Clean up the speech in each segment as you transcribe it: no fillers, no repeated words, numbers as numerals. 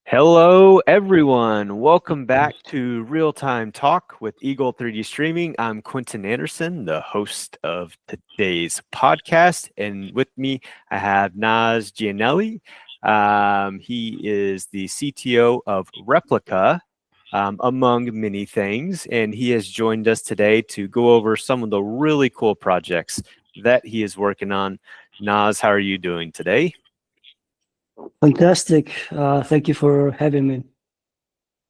Hello, everyone. Welcome back to Real Time Talk with Eagle 3D Streaming. I'm Quintin Anderson, the host of today's podcast. And with me, I have Nazzareno Giannelli. He is the CTO of R3PLICA, among many things. And he has joined us today to go over some of the really cool projects that he is working on. Naz, how are you doing today? Fantastic. Thank you for having me.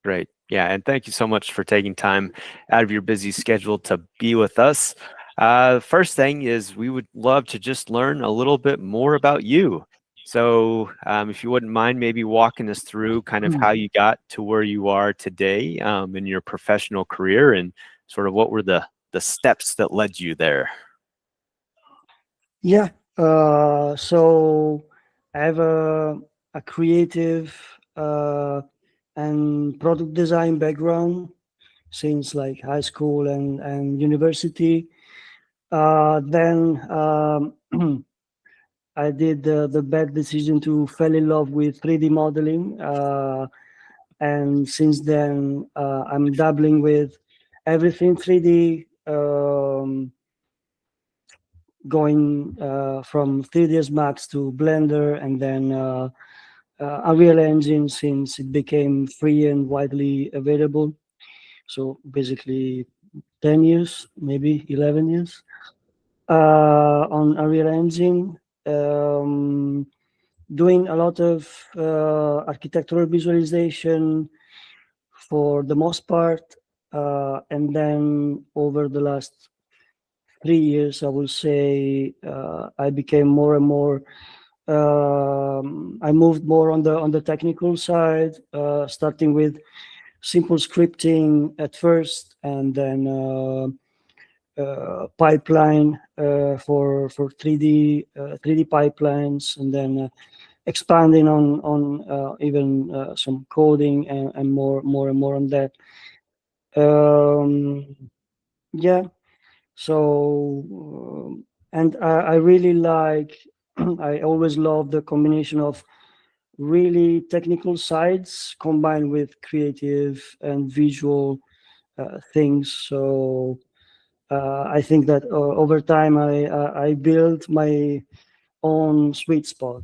Great. Yeah, and thank you so much for taking time out of your busy schedule to be with us. First thing is we would love to just learn a little bit more about you. So if you wouldn't mind maybe walking us through kind of how you got to where you are today in your professional career and sort of what were the steps that led you there. Yeah. So I have a creative and product design background since like high school and university. Then I did the bad decision to fall in love with 3D modeling. And since then, I'm dabbling with everything 3D. Going from 3ds Max to Blender, and then Unreal Engine since it became free and widely available. So basically 10 years, maybe 11 years on Unreal Engine. Doing a lot of architectural visualization for the most part. And then over the last 3 years, I will say, I became more and more. I moved more on the technical side, starting with simple scripting at first, and then pipeline for 3D pipelines, and then expanding on even some coding and more and more on that. Yeah. So, and I really like, I always love the combination of really technical sides combined with creative and visual things. So I think that over time I built my own sweet spot,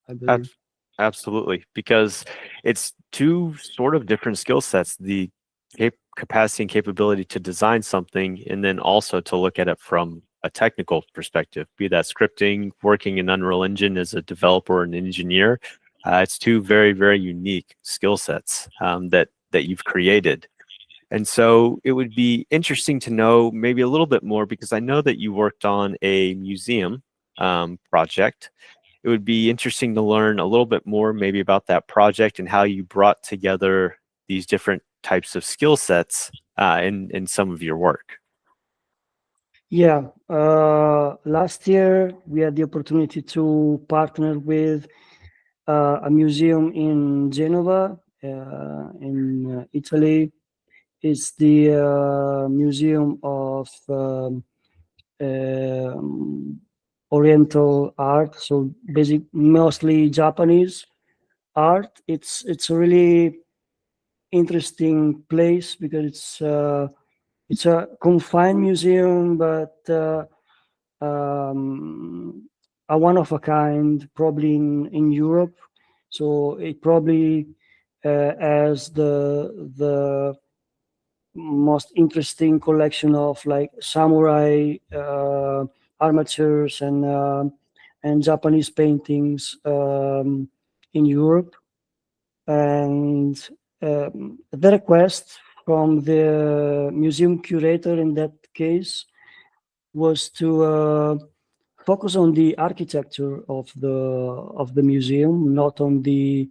I believe. Absolutely, because it's two sort of different skill sets, the capacity and capability to design something, and then also to look at it from a technical perspective, be that scripting, working in Unreal Engine as a developer or an engineer. It's two very, very unique skill sets that you've created. And so it would be interesting to know maybe a little bit more, because I know that you worked on a museum project. It would be interesting to learn a little bit more maybe about that project and how you brought together these different types of skill sets in some of your work. Yeah, last year we had the opportunity to partner with a museum in Genova, in Italy. It's the Museum of Oriental art, so basically mostly Japanese art. It's a really interesting place because it's a confined museum, but a one of a kind, probably in Europe. So it probably has the most interesting collection of like samurai armatures and Japanese paintings in Europe. And the request from the museum curator in that case was to focus on the architecture of the museum, not on the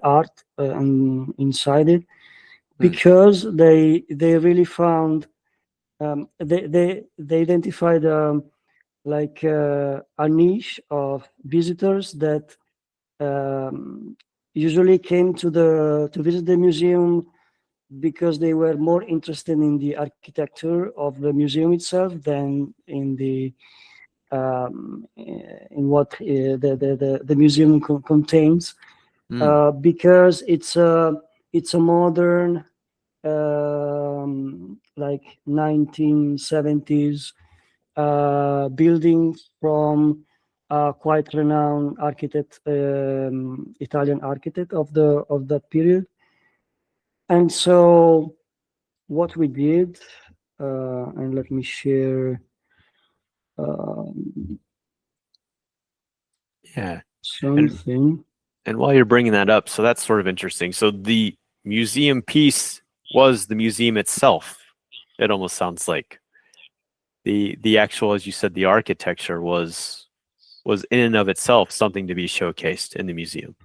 art inside it, because they really found they identified like a niche of visitors that usually came to visit the museum because they were more interested in the architecture of the museum itself than in the in what the museum contains, Mm. because it's a modern, like 1970s building from a quite renowned architect, Italian architect of that period. And so what we did, and let me share um, Yeah. And something. and while you're bringing that up, so that's sort of interesting. So the museum piece was the museum itself. It almost sounds like the actual, as you said, the architecture was in and of itself something to be showcased in the museum.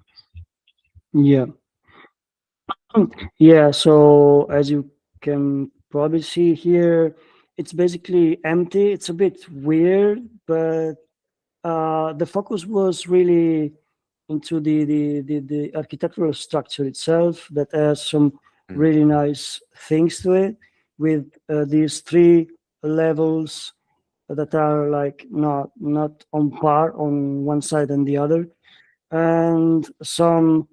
Yeah. Yeah, so as you can probably see here, it's basically empty. It's a bit weird, but the focus was really into the architectural structure itself, that has some Mm. really nice things to it, with these three levels that are like not on par on one side and the other, and some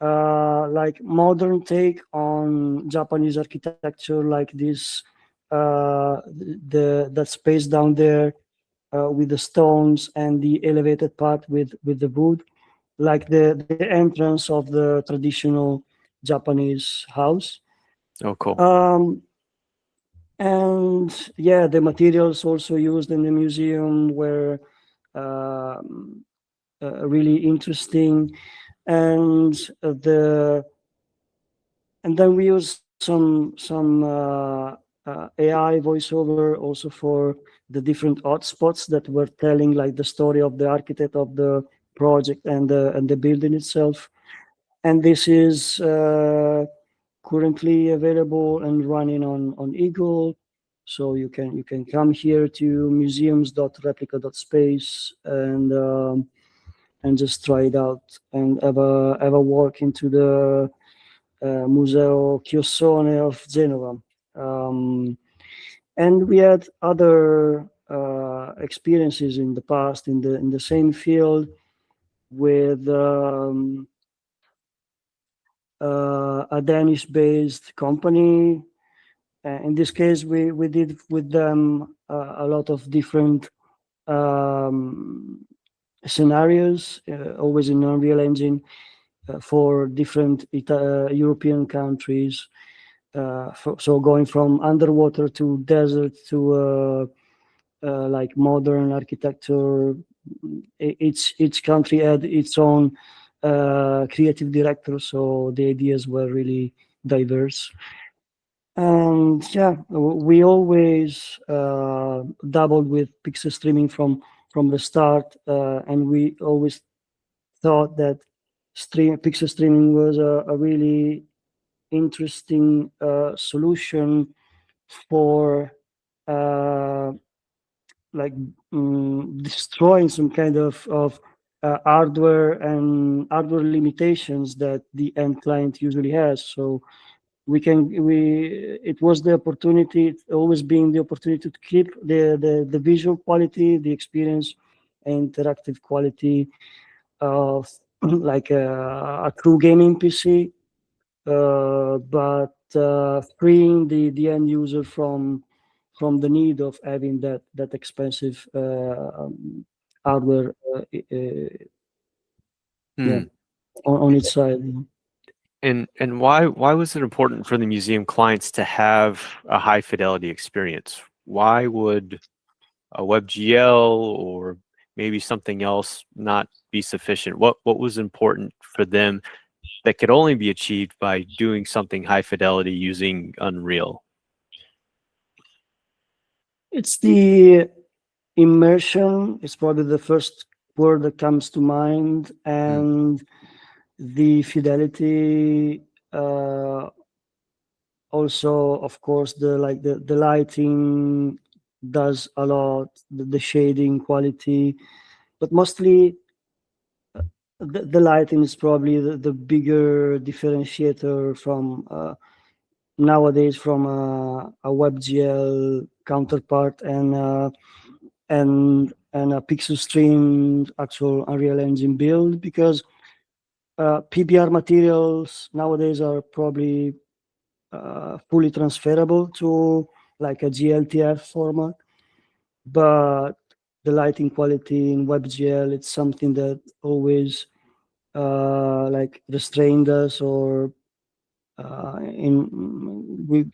like modern take on Japanese architecture, like this that space down there with the stones, and the elevated part with the wood, like the entrance of the traditional Japanese house. Oh, cool. Um, and yeah, the materials also used in the museum were um, really interesting, and then we use some AI voiceover also for the different hotspots that were telling like the story of the architect of the project and the building itself. And this is currently available and running on Eagle. So you can come here to museums.replica.space and just try it out and have a walk into the Museo Chiossone of Genova. Um, and we had other experiences in the past in the same field with a Danish-based company. In this case, we did with them a lot of different um, scenarios, always in Unreal Engine, for different European countries. So going from underwater to desert to like modern architecture. Each country had its own creative director, so the ideas were really diverse. And yeah, we always doubled with pixel streaming from the start, and we always thought that pixel streaming was a really interesting solution for uh, like destroying some kind of hardware limitations that the end client usually has. So it was the opportunity, it's always been the opportunity to keep the visual quality, the experience, and interactive quality of like a true gaming PC, but freeing the end user from the need of having that expensive hardware, yeah, Hmm. on its side. And why was it important for the museum clients to have a high fidelity experience? Why would a WebGL or maybe something else not be sufficient? What was important for them that could only be achieved by doing something high fidelity using Unreal? It's the immersion. It's probably the first word that comes to mind, Mm. and the fidelity. Also, of course, the lighting does a lot, the shading quality, but mostly the lighting is probably the bigger differentiator from nowadays from a WebGL counterpart. And and a pixel stream actual Unreal Engine build, because PBR materials nowadays are probably fully transferable to like a GLTF format, but the lighting quality in WebGL, it's something that always like restrained us, or in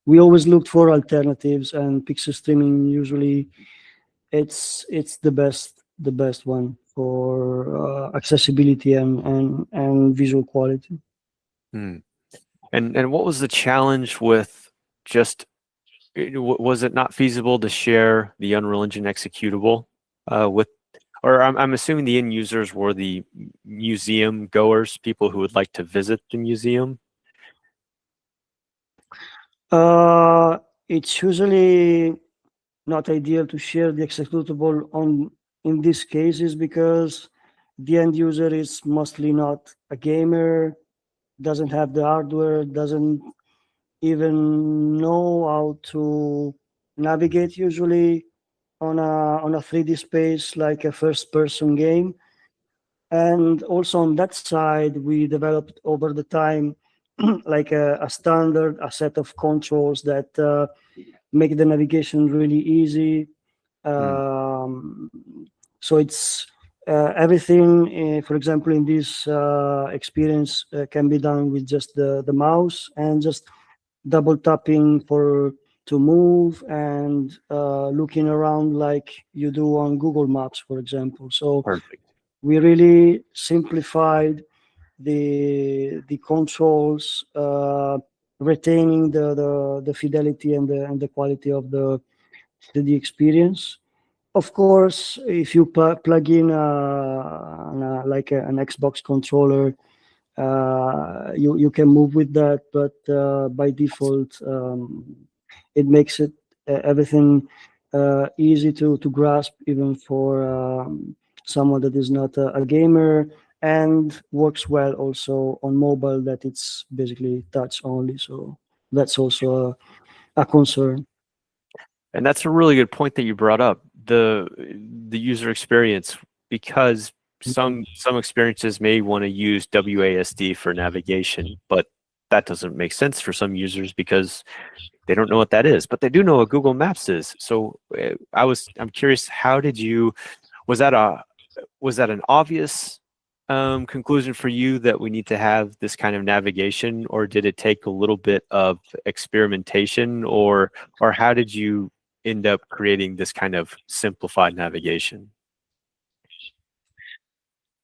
we always looked for alternatives, and pixel streaming usually it's the best one for accessibility and visual quality. Hmm. And what was the challenge with just was it not feasible to share the Unreal Engine executable with, or I'm assuming the end users were the museum goers, people who would like to visit the museum? Uh, it's usually not ideal to share the executable on in these cases, because the end user is mostly not a gamer, doesn't have the hardware, doesn't even know how to navigate usually on a 3D space like a first person game. And also on that side, we developed over the time like a standard, a set of controls that make the navigation really easy. Hmm. Um, so it's everything, for example, in this experience can be done with just the mouse and just double tapping for to move, and looking around like you do on Google Maps, for example. So Perfect. we really simplified the controls, retaining the fidelity and the quality of the experience. Of course, if you plug in like an Xbox controller, you can move with that, but by default, it makes it everything easy to grasp, even for someone that is not a gamer, and works well also on mobile, that it's basically touch only. So that's also a concern. And that's a really good point that you brought up, the user experience, because some experiences may want to use WASD for navigation, but that doesn't make sense for some users because they don't know what that is, but they do know what Google Maps is. So I'm curious, how did you, was that a was that an obvious conclusion for you that we need to have this kind of navigation, or did it take a little bit of experimentation, or how did you end up creating this kind of simplified navigation?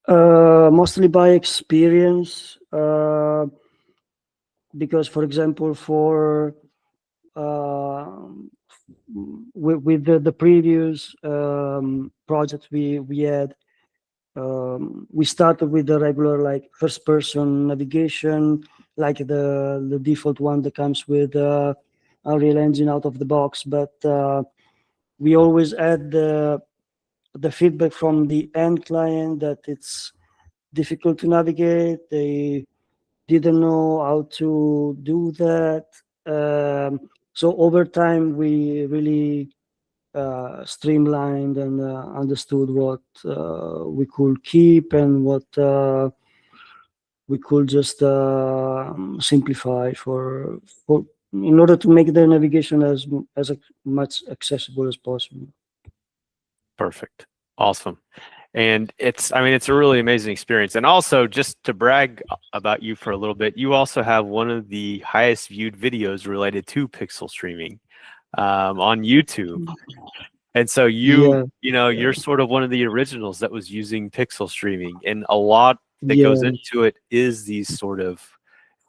Mostly by experience, because, for example, for uh, with the previous project we had, we started with the regular like first person navigation, like the default one that comes with Unreal Engine out of the box, but we always add the feedback from the end client that it's difficult to navigate. They didn't know how to do that. So over time, we really streamlined and understood what we could keep and what we could just simplify for in order to make the navigation as much accessible as possible. Perfect. Awesome. And I mean, it's a really amazing experience. And also, just to brag about you for a little bit, you also have one of the highest viewed videos related to pixel streaming on YouTube. And so Yeah, you're sort of one of the originals that was using pixel streaming, and a lot that goes yeah, into it is these sort of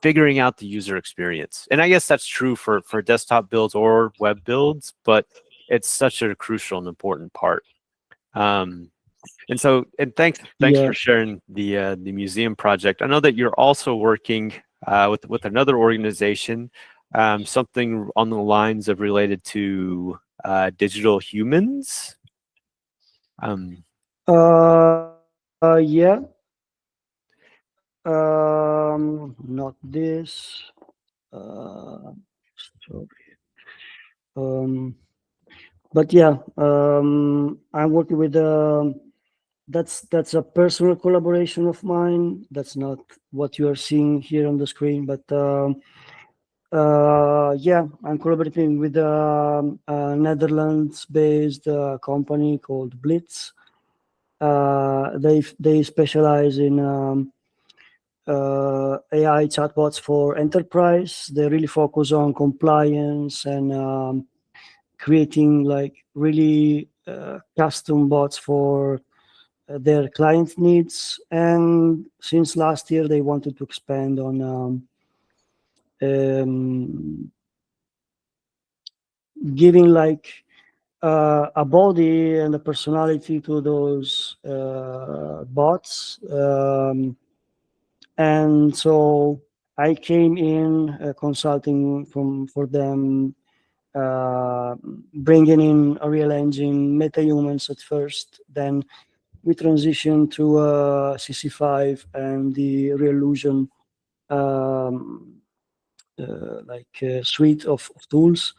figuring out the user experience. And I guess that's true for desktop builds or web builds, but it's such a crucial and important part. Um, and so, and thanks yeah. for sharing the museum project. I know that you're also working with another organization, something on the lines of related to digital humans. Um, Yeah. Not this. Uh, sorry. Um, but yeah, I'm working with that's a personal collaboration of mine. That's not what you are seeing here on the screen, but yeah, I'm collaborating with a Netherlands-based company called Blitz. They specialize in AI chatbots for enterprise. They really focus on compliance and creating like really custom bots for their client needs. And since last year, they wanted to expand on giving like a body and a personality to those bots. And so I came in consulting for them, uh, bringing in a real engine, meta-humans at first, then we transitioned to CC5 and the Real Illusion suite of tools.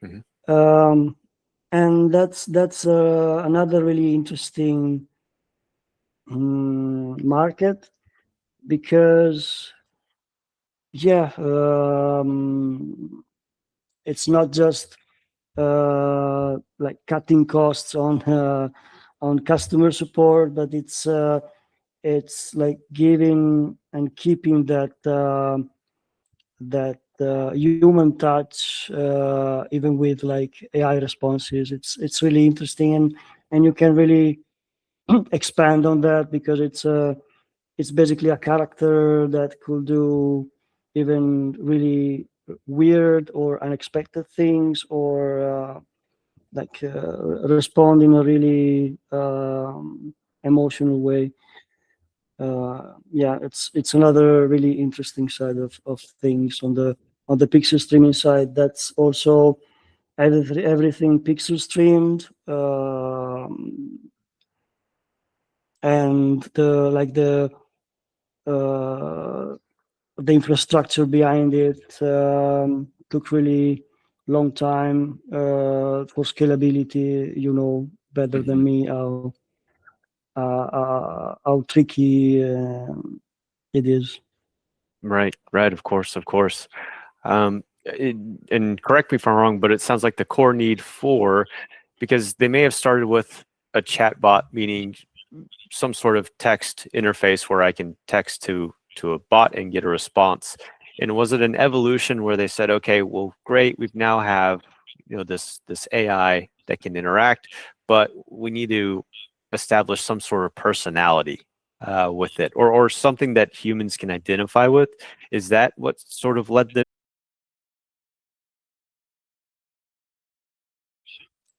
Mhm. And that's another really interesting market, because yeah, it's not just like cutting costs on customer support, but it's like giving and keeping that human touch, even with like AI responses. It's really interesting, and you can really expand on that, because it's basically a character that could do even really weird or unexpected things, or respond in a really emotional way. Yeah, it's another really interesting side of things on the pixel streaming side. That's also everything pixel streamed, and uh, the infrastructure behind it took really long time for scalability. You know better than Mhm. me how tricky it is. Right, right. Of course, of course. And correct me if I'm wrong, but it sounds like the core need for, because they may have started with a chatbot, meaning some sort of text interface where I can text to a bot and get a response. And was it an evolution where they said, okay, well, great, we've now have this AI that can interact, but we need to establish some sort of personality with it, or something that humans can identify with. Is that what sort of led them?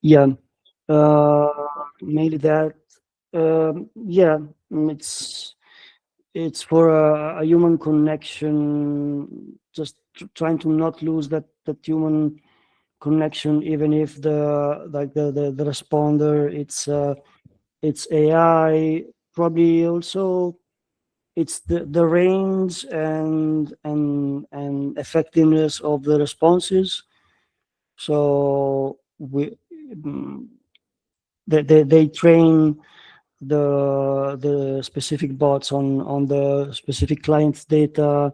Yeah, uh, mainly that. Yeah, it's for a human connection, just trying to not lose that human connection, even if the responder it's AI. Probably also it's the range and effectiveness of the responses. So mm, they train the specific bots on the specific client's data,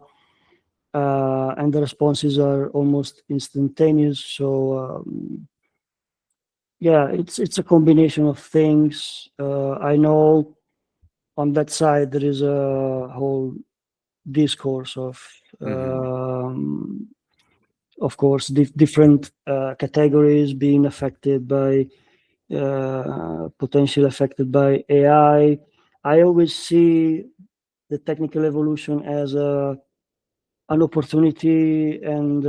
and the responses are almost instantaneous. So yeah, it's a combination of things. I know on that side there is a whole discourse Mhm. of course different categories being affected by potentially affected by AI. I always see the technical evolution as an opportunity, and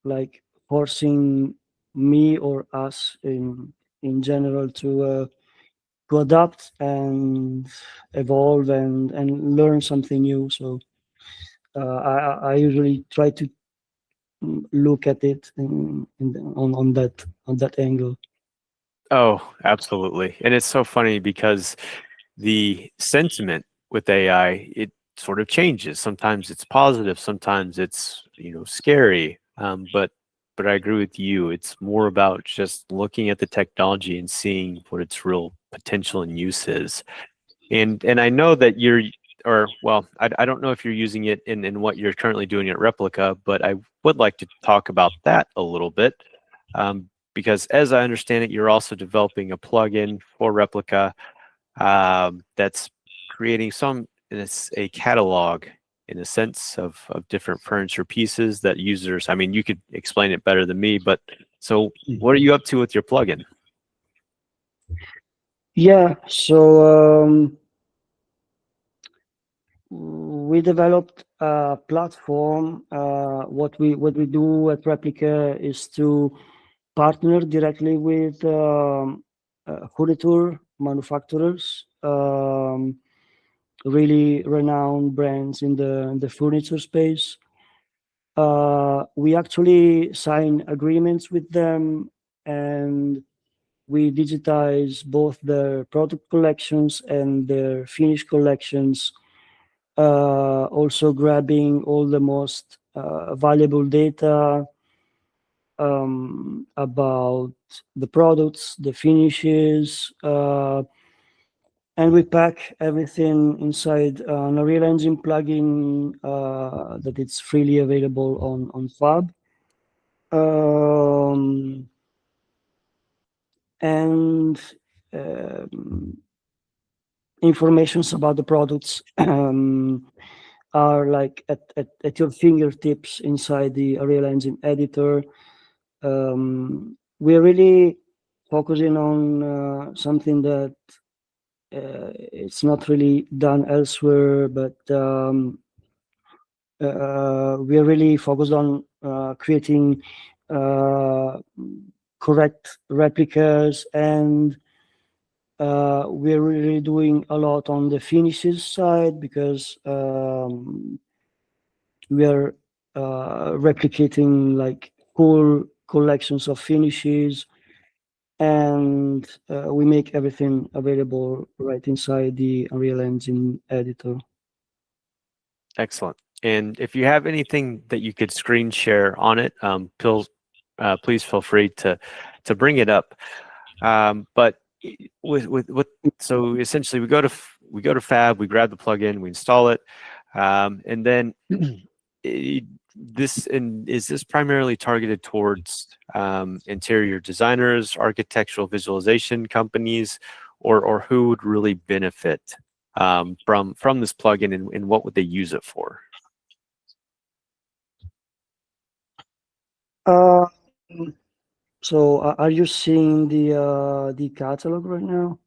like forcing me or us in general to adapt and evolve and learn something new. So I usually try to look at it on that angle. Oh, absolutely. And it's so funny because the sentiment with AI, it sort of changes. Sometimes it's positive, sometimes it's scary. But but I agree with you. It's more about just looking at the technology and seeing what its real potential and use is. And I know that you're, or well, I don't know if you're using it in what you're currently doing at Replica, but I would like to talk about that a little bit. Because as I understand it, you're also developing a plugin for Replica that's creating it's a catalog in a sense of different furniture pieces that users, I mean, you could explain it better than me, but so what are you up to with your plugin? Yeah, so we developed a platform. What we do at Replica is to partner directly with furniture manufacturers, really renowned brands in the furniture space. We actually sign agreements with them, and we digitize both their product collections and their finished collections, also grabbing all the most valuable data about the products, the finishes, and we pack everything inside an Unreal Engine plugin that it's freely available on Fab. And informations about the products are like at your fingertips inside the Unreal Engine editor. We're really focusing on something that it's not really done elsewhere, but we're really focused on creating correct replicas, and we're really doing a lot on the finishes side because we are replicating like full collections of finishes, and we make everything available right inside the Unreal Engine editor. Excellent. And if you have anything that you could screen share on it, please feel free to bring it up. But so essentially we go to Fab, we grab the plugin, we install it, and then is this primarily targeted towards interior designers, architectural visualization companies, or who would really benefit from this plugin, and what would they use it for? So are you seeing the catalog right now?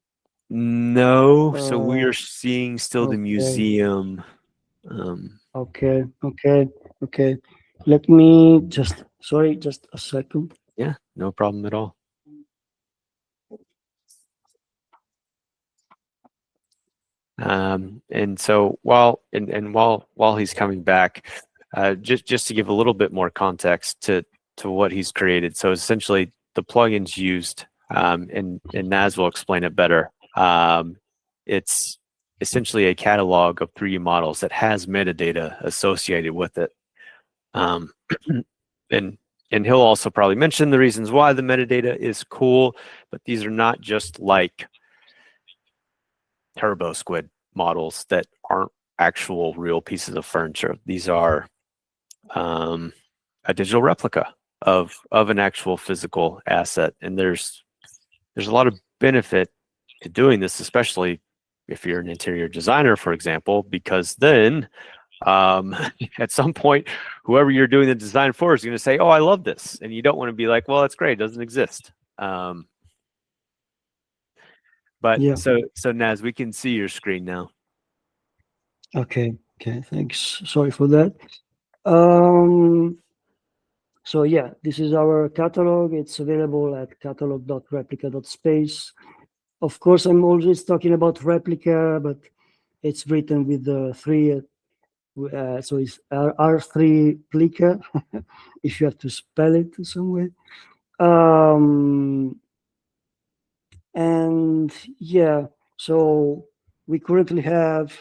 No, so we are seeing still the Okay. museum. Okay. Let me just a second. Yeah, no problem at all. And so while he's coming back, just to give a little bit more context to what he's created. So essentially, the plugins used, and Naz will explain it better. It's essentially a catalog of 3D models that has metadata associated with it. And he'll also probably mention the reasons why the metadata is cool, but these are not just like turbo squid models that aren't actual real pieces of furniture. These are a digital replica of an actual physical asset, and there's a lot of benefit to doing this, especially if you're an interior designer, for example, because then at some point, whoever you're doing the design for is going to say, "Oh, I love this," and you don't want to be like, "Well, that's great, it doesn't exist." But Yeah. so Naz, we can see your screen now. Okay, thanks. Sorry for that. So yeah, this is our catalog. It's available at catalog.replica.space. Of course, I'm always talking about replica, but it's written with the three. So it's R3PLICA, if you have to spell it some way. And yeah, so we currently have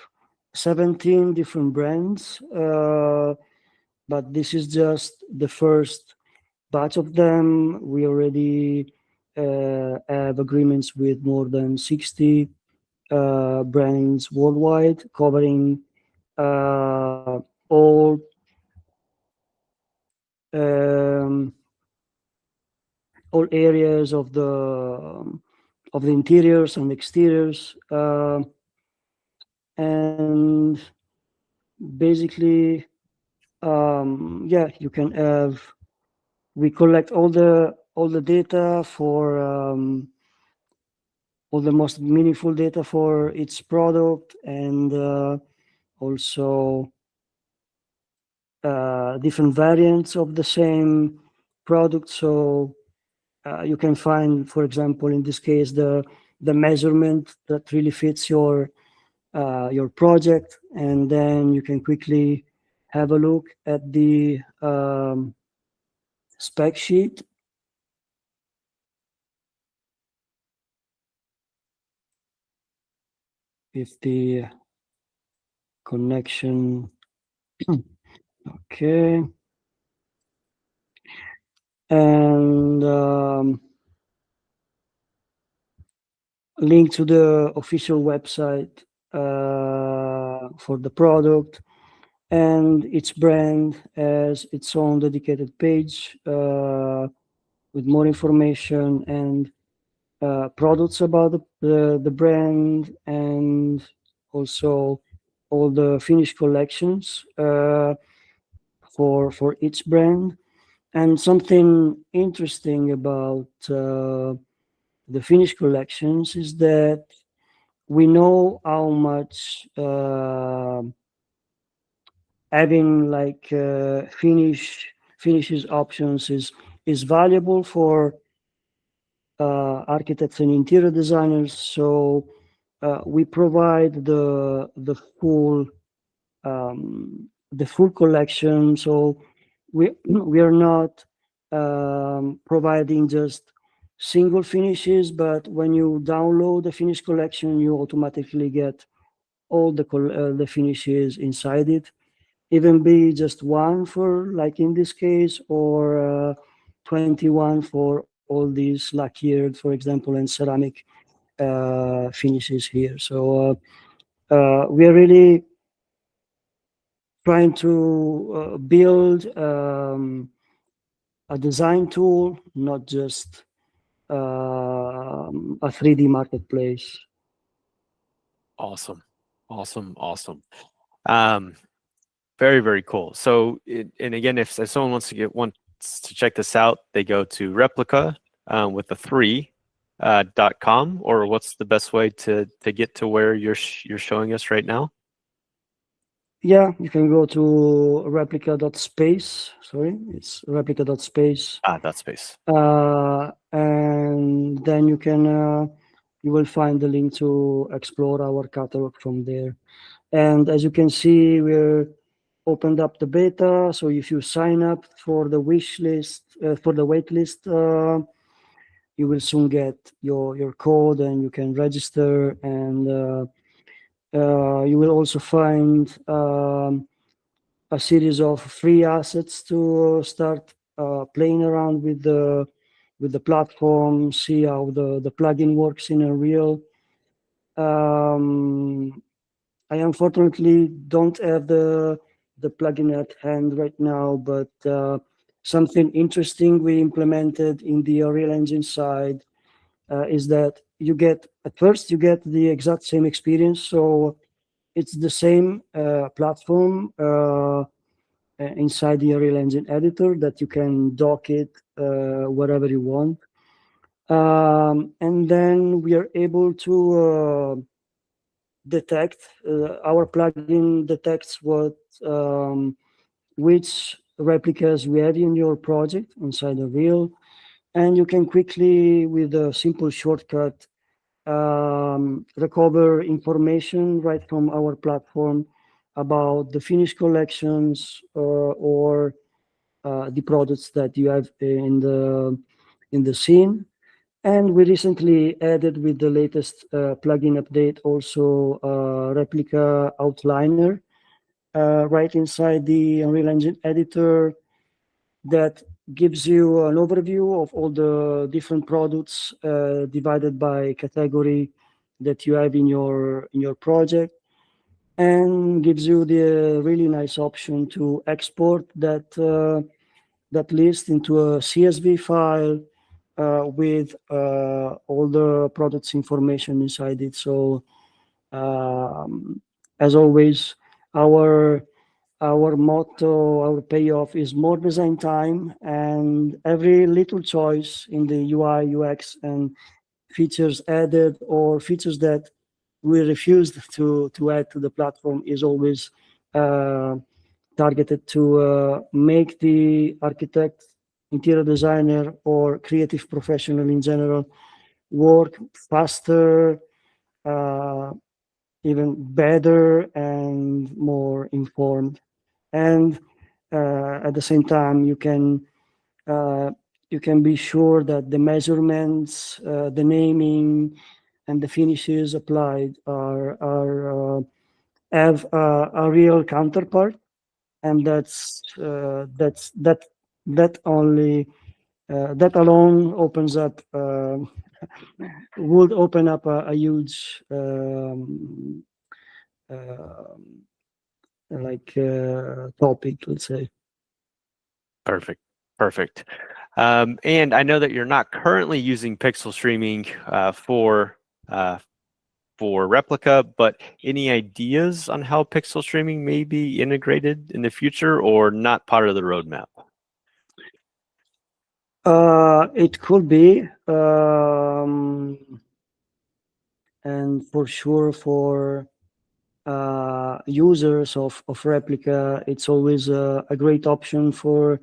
17 different brands, but this is just the first batch of them. We already have agreements with more than 60 brands worldwide, covering um, all areas of the interiors and exteriors, and basically, yeah, you can have. We collect all the data for all the most meaningful data for its product, and also different variants of the same product. So you can find, for example, in this case, the measurement that really fits your project, and then you can quickly have a look at the spec sheet. If the connection, okay, and link to the official website for the product, and each brand has its own dedicated page with more information and products about the brand, and also all the finished collections for each brand. And something interesting about the finished collections is that we know how much having like finishes options is valuable for architects and interior designers. So we provide the full collection. So we are not providing just single finishes, but when you download the finish collection, you automatically get all the finishes inside it, even be just one for, like in this case, or 21 for all these lacquered, for example, and ceramic finishes here. So we are really trying to build a design tool, not just a 3D marketplace. Awesome. Awesome. Awesome. Um, very, very cool. So, and again, if someone wants to check this out, they go to Replica with the 3 .com, or what's the best way to get to where you're showing us right now? Yeah, you can go to replica.space. Sorry, it's replica.space. That space. And then you will find the link to explore our catalog from there. And as you can see, we're opened up the beta. So if you sign up for the wish list, for the wait list, you will soon get your code and you can register. And you will also find a series of free assets to start playing around with the platform, see how the plugin works in Unreal. I unfortunately don't have the plugin at hand right now, but something interesting we implemented in the Unreal Engine side is that at first you get the exact same experience. So it's the same platform inside the Unreal Engine editor that you can dock it wherever you want. And then we are able to detect, our plugin detects which replicas we have in your project inside Unreal. And you can quickly, with a simple shortcut, recover information right from our platform about the finished collections or the products that you have in the scene. And we recently added, with the latest plugin update, also Replica Outliner right inside the Unreal Engine editor, that gives you an overview of all the different products divided by category that you have in your project, and gives you the really nice option to export that list into a CSV file with all the products information inside it. So as always, our motto, our payoff is more design time, and every little choice in the UI, UX, and features added or features that we refused to add to the platform is always targeted to make the architect, interior designer, or creative professional in general work faster, even better, and more informed. And at the same time, you can be sure that the measurements, the naming, and the finishes applied have a real counterpart, and that only that alone opens up would open up a huge topic, let's say. Perfect. Perfect. And I know that you're not currently using pixel streaming for Replica, but any ideas on how pixel streaming may be integrated in the future, or not part of the roadmap? It could be, and for sure for users of Replica, it's always a great option for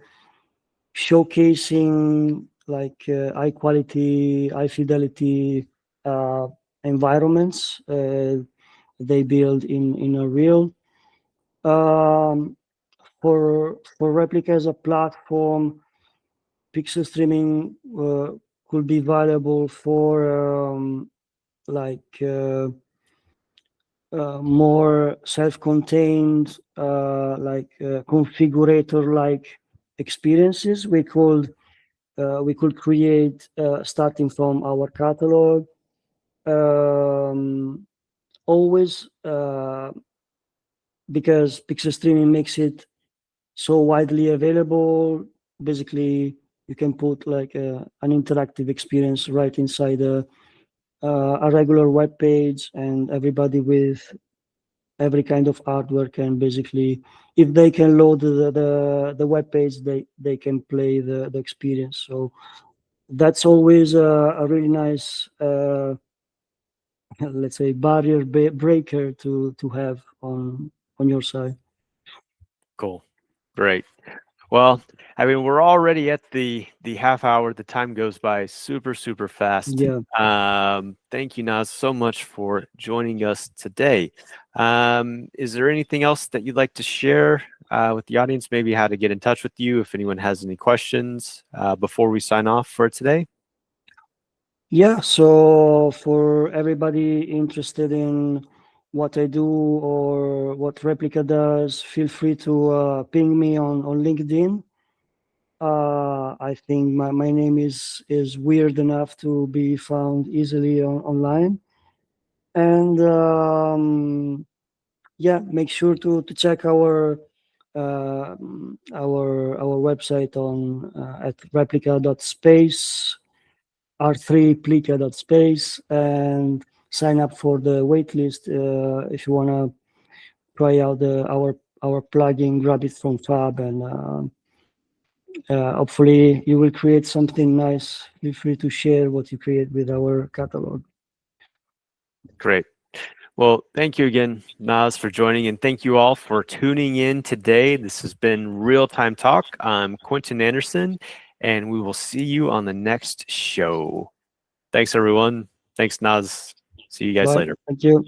showcasing like high quality, high fidelity environments they build in Unreal. For Replica as a platform, pixel streaming could be valuable for more self-contained, configurator-like experiences. We could create starting from our catalog. Always because pixel streaming makes it so widely available. Basically, you can put like an interactive experience right inside a regular web page, and everybody with every kind of artwork can basically, if they can load the web page, they can play the experience. So that's always a really nice let's say barrier breaker to have on your side. Cool. Great. Well, I mean, we're already at the half hour. The time goes by super, super fast. Yeah. Thank you, Naz, so much for joining us today. Is there anything else that you'd like to share with the audience? Maybe how to get in touch with you if anyone has any questions before we sign off for today? Yeah, so for everybody interested in what I do or what Replica does, feel free to ping me on LinkedIn. I think my name is weird enough to be found easily online. And yeah, make sure to check our website on at replica.space, R3PLICA.space, and sign up for the waitlist if you want to try out our plugin, grab it from Fab, and hopefully you will create something nice. Feel free to share what you create with our catalog. Great. Well, thank you again, Naz, for joining, and thank you all for tuning in today. This has been Real Time Talk. I'm Quintin Anderson, and we will see you on the next show. Thanks, everyone. Thanks, Naz. See you guys Bye. later. Thank you.